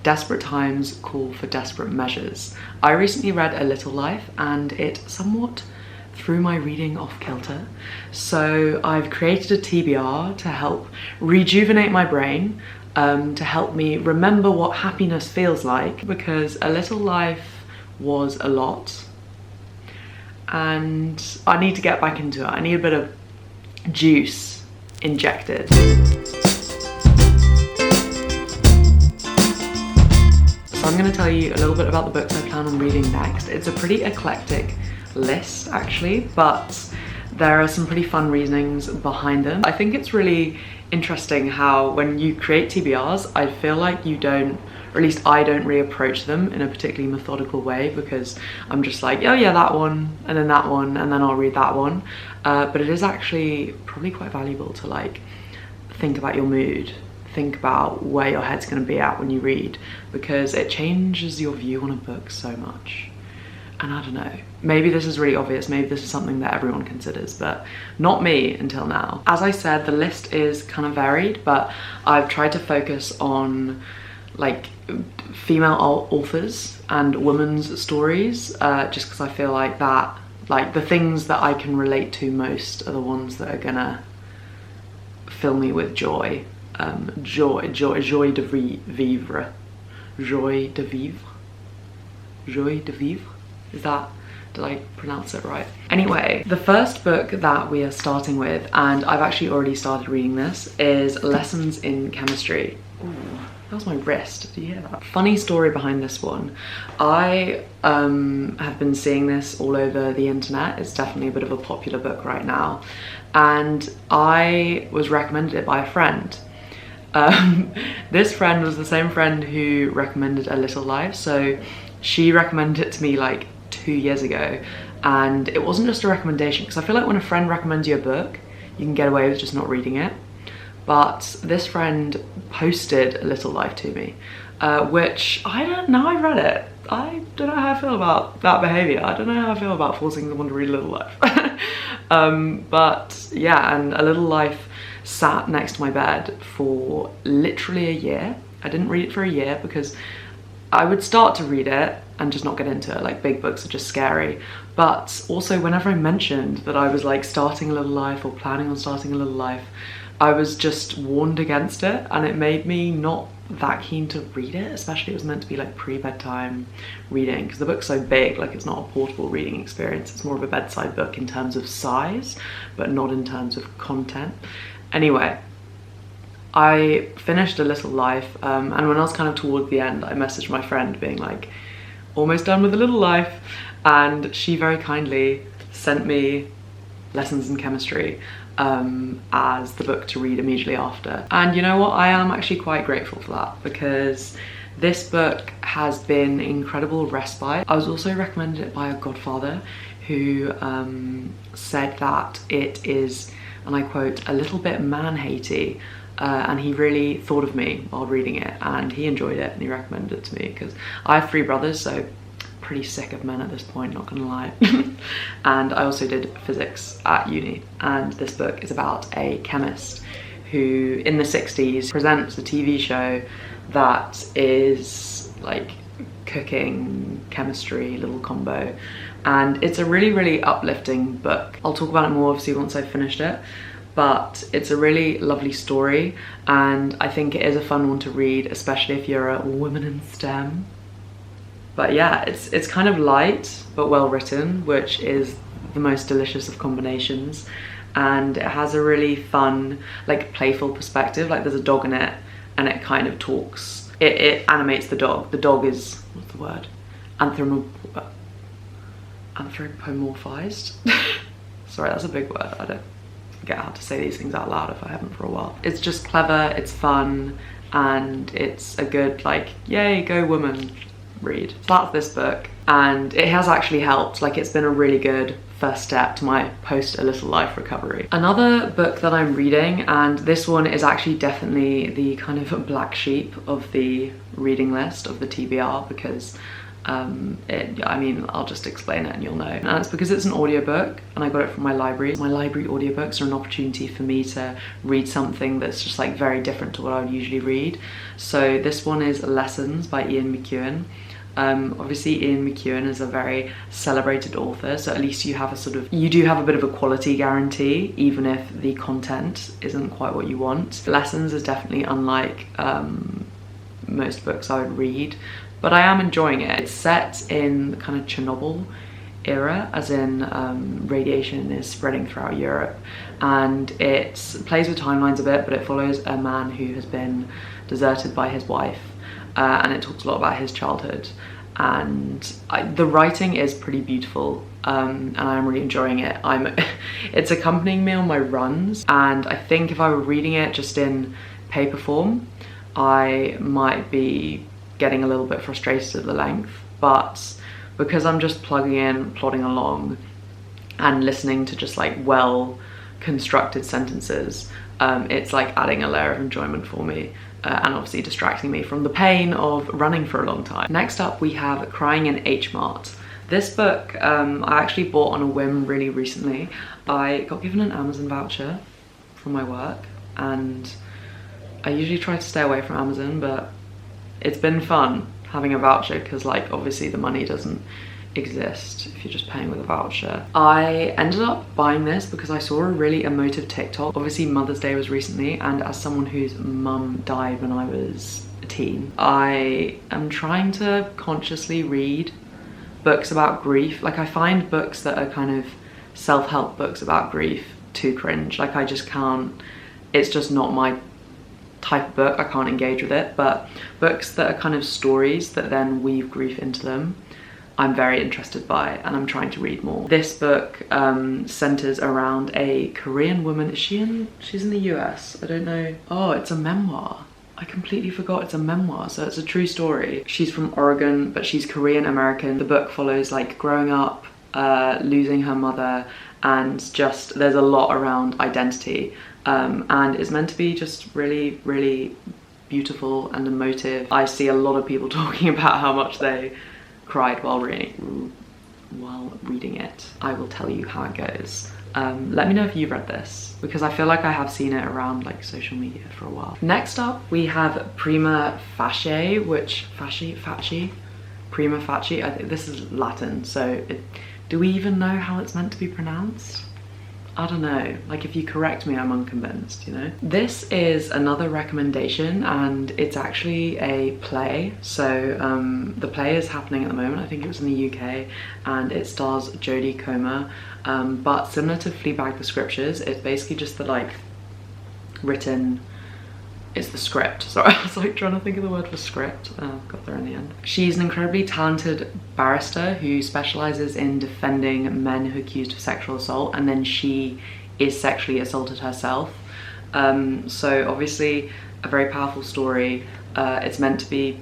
Desperate times call for desperate measures. I recently read A Little Life and it somewhat threw my reading off kilter. So I've created a TBR to help rejuvenate my brain, to help me remember what happiness feels like, because A Little Life was a lot and I need to get back into it. I need a bit of juice injected. So I'm going to tell you a little bit about the books I plan on reading next. It's a pretty eclectic list actually, but there are some pretty fun reasonings behind them. I think it's really interesting how when you create TBRs, I feel like you don't, or at least I don't reapproach them in a particularly methodical way, because I'm just like, oh yeah, that one, and then that one, and then I'll read that one. But it is actually probably quite valuable to like think about your mood, think about where your head's going to be at when you read, because it changes your view on a book so much. And I don't know, maybe this is really obvious, maybe this is something that everyone considers, but not me until now. As I said, the list is kind of varied, but I've tried to focus on like female authors and women's stories, just because I feel like that, like the things that I can relate to most are the ones that are gonna fill me with joy. Joy de vivre. Joy de vivre. Joy de vivre. Is that, did I pronounce it right? Anyway, the first book that we are starting with, and I've actually already started reading this, is Lessons in Chemistry. Ooh, that was my wrist, did you hear that? Funny story behind this one. I have been seeing this all over the internet. It's definitely a bit of a popular book right now. And I was recommended it by a friend. This friend was the same friend who recommended A Little Life, so she recommended it to me like 2 years ago, and it wasn't just a recommendation, because I feel like when a friend recommends you a book you can get away with just not reading it, but this friend posted A Little Life to me, which I don't know, I read it. I don't know how I feel about that behaviour. I don't know how I feel about forcing someone to read A Little Life. But yeah, and A Little Life sat next to my bed for literally a year. I didn't read it for a year because I would start to read it and just not get into it. Like, big books are just scary. But also whenever I mentioned that I was like starting A Little Life or planning on starting A Little Life, I was just warned against it, and it made me not that keen to read it, especially it was meant to be like pre-bedtime reading, because the book's so big, like it's not a portable reading experience. It's more of a bedside book in terms of size, but not in terms of content. Anyway, I finished A Little Life, and when I was kind of towards the end, I messaged my friend being like, almost done with A Little Life, and she very kindly sent me Lessons in Chemistry as the book to read immediately after. And you know what, I am actually quite grateful for that, because this book has been incredible respite. I was also recommended it by a godfather who said that it is, and I quote, a little bit man-hatey, and he really thought of me while reading it, and he enjoyed it and he recommended it to me, because I have 3 brothers, so pretty sick of men at this point, not gonna lie. And I also did physics at uni, and this book is about a chemist who in the 60s presents a TV show that is like cooking, chemistry, little combo, and it's a really uplifting book. I'll talk about it more obviously once I've finished it, but it's a really lovely story, and I think it is a fun one to read, especially if you're a woman in STEM. But yeah, it's kind of light but well written, which is the most delicious of combinations, and it has a really fun, like playful perspective. Like there's a dog in it and it kind of talks, it animates the dog. The dog is, what's the word, anthropomorphized. Sorry, that's a big word. I don't get how to say these things out loud if I haven't for a while. It's just clever, it's fun, and it's a good like, yay, go woman read. So that's this book, and it has actually helped. Like, it's been a really good first step to my post A Little Life recovery. Another book that I'm reading, and this one is actually definitely the kind of black sheep of the reading list of the TBR, because I mean, I'll just explain it and you'll know. And it's because it's an audiobook and I got it from my library. My library audiobooks are an opportunity for me to read something that's just like very different to what I would usually read. So this one is Lessons by Ian McEwan. Obviously Ian McEwan is a very celebrated author, so at least you have you do have a bit of a quality guarantee, even if the content isn't quite what you want. Lessons is definitely unlike most books I would read, but I am enjoying it. It's set in the kind of Chernobyl era, as in radiation is spreading throughout Europe, and it plays with timelines a bit, but it follows a man who has been deserted by his wife, and it talks a lot about his childhood, and the writing is pretty beautiful, and I'm really enjoying it. It's accompanying me on my runs, and I think if I were reading it just in paper form, I might be getting a little bit frustrated at the length, but because I'm just plugging in, plodding along, and listening to just like well constructed sentences, it's like adding a layer of enjoyment for me, and obviously distracting me from the pain of running for a long time. Next up we have Crying in Mart. This book I actually bought on a whim really recently. I got given an Amazon voucher from my work, and I usually try to stay away from Amazon, but it's been fun having a voucher because like obviously the money doesn't exist if you're just paying with a voucher. I ended up buying this because I saw a really emotive TikTok. Obviously Mother's Day was recently, and as someone whose mum died when I was a teen, I am trying to consciously read books about grief. Like I find books that are kind of self-help books about grief too cringe. Like I just can't, it's just not my type of book. I can't engage with it. But books that are kind of stories that then weave grief into them, I'm very interested by, and I'm trying to read more. This book centers around a Korean woman. She's in the US? I don't know. Oh, it's a memoir. I completely forgot it's a memoir, so it's a true story. She's from Oregon, but she's Korean American. The book follows like growing up, losing her mother, and just there's a lot around identity, and it's meant to be just really, really beautiful and emotive. I see a lot of people talking about how much they cried while reading it. I will tell you how it goes. Let me know if you've read this, because I feel like I have seen it around like social media for a while. Next up we have Prima Facie, Prima Facie. I think this is Latin, so do we even know how it's meant to be pronounced? I don't know, like if you correct me I'm unconvinced, you know? This is another recommendation, and it's actually a play. So the play is happening at the moment. I think it was in the UK, and it stars Jodie Comer, but similar to Fleabag the Scriptures, it's basically just the like written, it's the script. Sorry, I was like trying to think of the word for script. Got there in the end. She's an incredibly talented barrister who specializes in defending men who are accused of sexual assault, and then she is sexually assaulted herself. So obviously a very powerful story. It's meant to be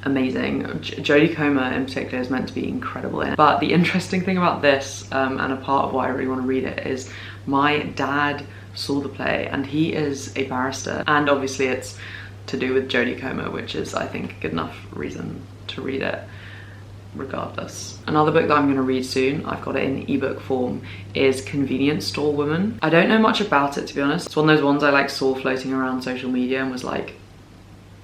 amazing. Jodie Comer in particular is meant to be incredible in it. But the interesting thing about this, and a part of why I really want to read it, is my dad saw the play, and he is a barrister, and obviously it's to do with Jodie Comer, which is I think a good enough reason to read it regardless. Another book that I'm going to read soon, I've got it in ebook form, is Convenience Store Woman. I don't know much about it, to be honest. It's one of those ones I like saw floating around social media and was like,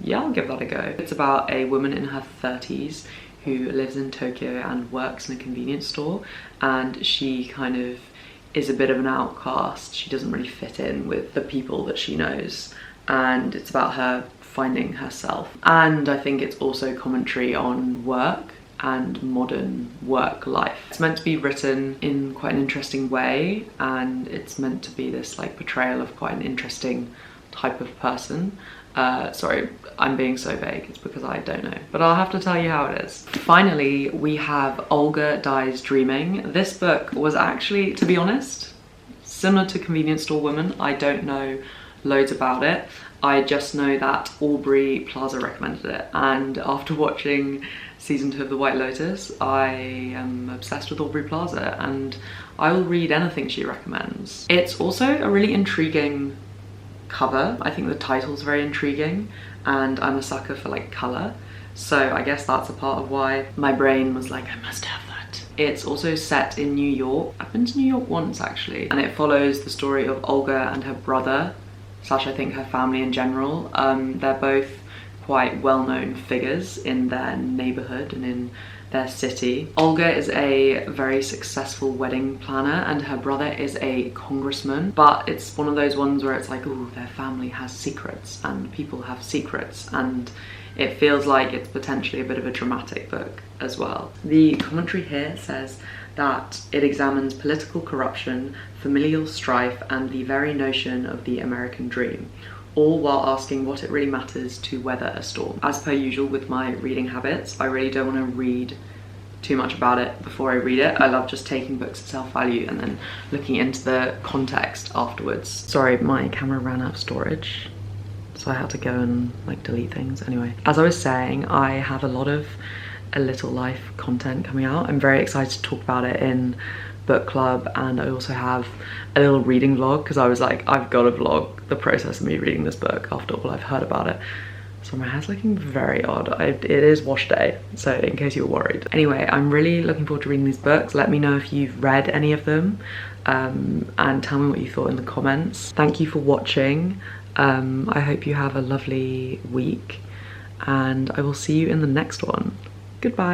yeah, I'll give that a go. It's about a woman in her 30s who lives in Tokyo and works in a convenience store, and she kind of is a bit of an outcast. She doesn't really fit in with the people that she knows, and it's about her finding herself. And I think it's also commentary on work and modern work life. It's meant to be written in quite an interesting way, and it's meant to be this like portrayal of quite an interesting type of person. Sorry, I'm being so vague, it's because I don't know, but I'll have to tell you how it is. Finally, we have Olga Dies Dreaming. This book was actually, to be honest, similar to Convenience Store Woman. I don't know loads about it. I just know that Aubrey Plaza recommended it, and after watching season 2 of The White Lotus, I am obsessed with Aubrey Plaza, and I will read anything she recommends. It's also a really intriguing cover. I think the title's very intriguing, and I'm a sucker for like colour, So I guess that's a part of why my brain was like, I must have that. It's also set in New York. I've been to New York once actually, and it follows the story of Olga and her brother, slash I think her family in general. They're both quite well-known figures in their neighborhood and in their city. Olga is a very successful wedding planner and her brother is a congressman, but it's one of those ones where it's like, oh, their family has secrets and people have secrets, and it feels like it's potentially a bit of a dramatic book as well. The commentary here says that it examines political corruption, familial strife, and the very notion of the American dream, all while asking what it really matters to weather a storm. As per usual with my reading habits, I really don't want to read too much about it before I read it. I love just taking books at self value and then looking into the context afterwards. Sorry, my camera ran out of storage, so I had to go and like delete things. Anyway, as I was saying, I have a lot of A Little Life content coming out. I'm very excited to talk about it in book club, and I also have a little reading vlog because I was like, I've got to vlog the process of me reading this book after all I've heard about it. So my hair's looking very odd. It is wash day, so in case you were worried. Anyway, I'm really looking forward to reading these books. Let me know if you've read any of them, and tell me what you thought in the comments. Thank you for watching. I hope you have a lovely week, and I will see you in the next one. Goodbye.